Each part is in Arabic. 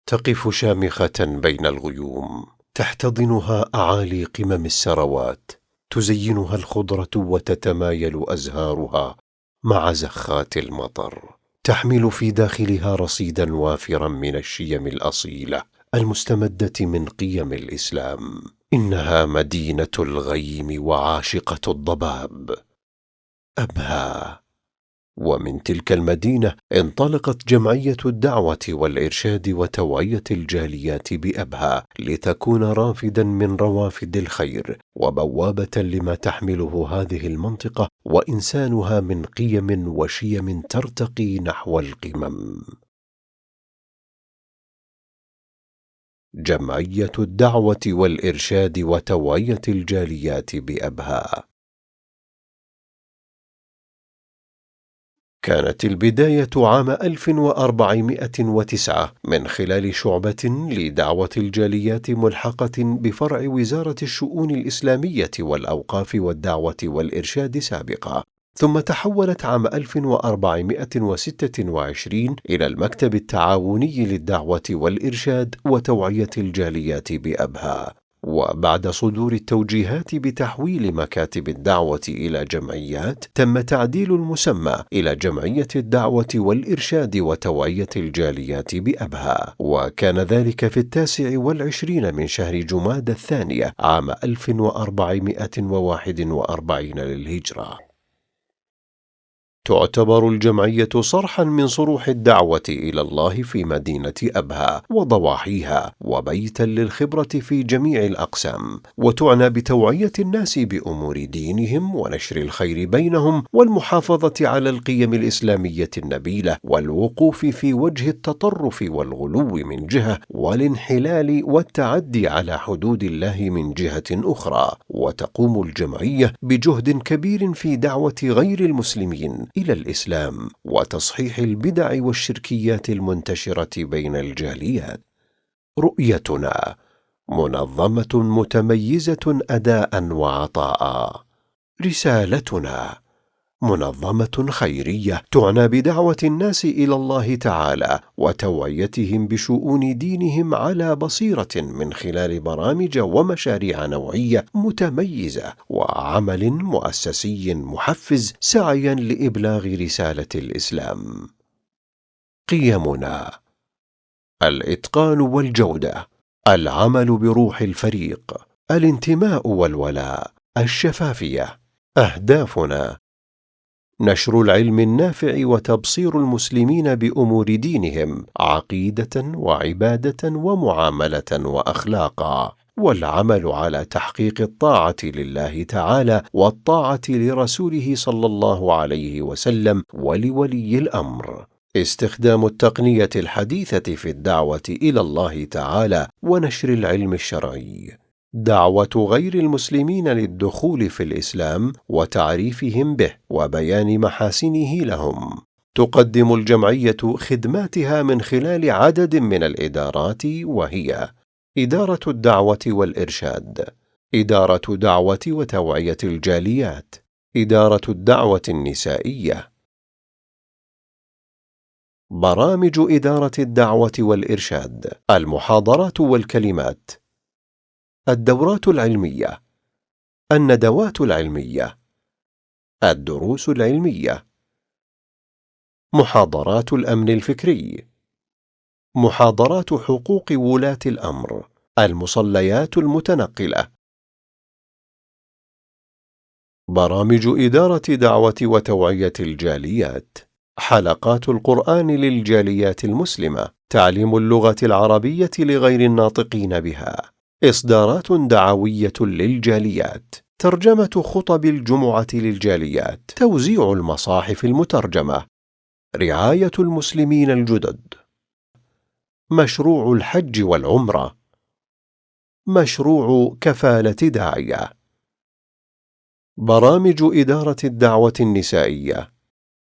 تقف شامخة بين الغيوم، تحتضنها أعالي قمم السروات، تزينها الخضرة وتتمايل أزهارها مع زخات المطر، تحمل في داخلها رصيدا وافرا من الشيم الأصيلة المستمدة من قيم الإسلام. إنها مدينة الغيم وعاشقة الضباب، أبها. ومن تلك المدينة انطلقت جمعية الدعوة والإرشاد وتوعية الجاليات بأبها لتكون رافدا من روافد الخير وبوابة لما تحمله هذه المنطقة وإنسانها من قيم وشيم ترتقي نحو القمم. جمعية الدعوة والإرشاد وتوعية الجاليات بأبها. كانت البداية عام 1409 من خلال شعبة لدعوة الجاليات ملحقة بفرع وزارة الشؤون الإسلامية والأوقاف والدعوة والإرشاد سابقا، ثم تحولت عام 1426 إلى المكتب التعاوني للدعوة والإرشاد وتوعية الجاليات بأبها. وبعد صدور التوجيهات بتحويل مكاتب الدعوة إلى جمعيات، تم تعديل المسمى إلى جمعية الدعوة والإرشاد وتوعية الجاليات بأبها، وكان ذلك في 29 من شهر جمادى الثانية عام 1441 للهجرة. تعتبر الجمعية صرحا من صروح الدعوة إلى الله في مدينة أبها وضواحيها، وبيتا للخبرة في جميع الأقسام، وتعنى بتوعية الناس بأمور دينهم ونشر الخير بينهم والمحافظة على القيم الإسلامية النبيلة والوقوف في وجه التطرف والغلو من جهة والانحلال والتعدي على حدود الله من جهة أخرى. وتقوم الجمعية بجهد كبير في دعوة غير المسلمين إلى الإسلام وتصحيح البدع والشركيات المنتشرة بين الجاليات. رؤيتنا: منظمة متميزة أداء وعطاء. رسالتنا: منظمة خيرية تعنى بدعوة الناس إلى الله تعالى وتوعيتهم بشؤون دينهم على بصيرة من خلال برامج ومشاريع نوعية متميزة وعمل مؤسسي محفز سعيا لإبلاغ رسالة الإسلام. قيمنا: الإتقان والجودة، العمل بروح الفريق، الانتماء والولاء، الشفافية. أهدافنا: نشر العلم النافع وتبصير المسلمين بأمور دينهم عقيدة وعبادة ومعاملة وأخلاقا، والعمل على تحقيق الطاعة لله تعالى والطاعة لرسوله صلى الله عليه وسلم ولولي الأمر. استخدام التقنية الحديثة في الدعوة إلى الله تعالى ونشر العلم الشرعي. دعوة غير المسلمين للدخول في الإسلام وتعريفهم به وبيان محاسنه لهم. تقدم الجمعية خدماتها من خلال عدد من الإدارات، وهي: إدارة الدعوة والإرشاد، إدارة دعوة وتوعية الجاليات، إدارة الدعوة النسائية. برامج إدارة الدعوة والإرشاد: المحاضرات والكلمات، الدورات العلمية، الندوات العلمية، الدروس العلمية، محاضرات الأمن الفكري، محاضرات حقوق ولاة الأمر، المصليات المتنقلة. برامج إدارة دعوة وتوعية الجاليات: حلقات القرآن للجاليات المسلمة، تعليم اللغة العربية لغير الناطقين بها، إصدارات دعوية للجاليات، ترجمة خطب الجمعة للجاليات، توزيع المصاحف المترجمة، رعاية المسلمين الجدد، مشروع الحج والعمرة، مشروع كفالة داعية. برامج إدارة الدعوة النسائية: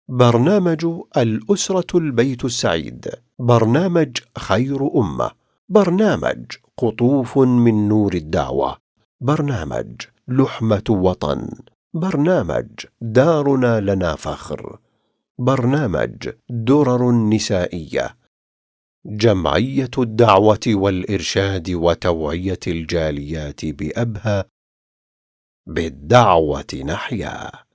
برنامج الأسرة البيت السعيد، برنامج خير أمة، برنامج قطوف من نور الدعوة، برنامج لحمة وطن، برنامج دارنا لنا فخر، برنامج درر نسائية. جمعية الدعوة والإرشاد وتوعية الجاليات بأبها. بالدعوة نحيا.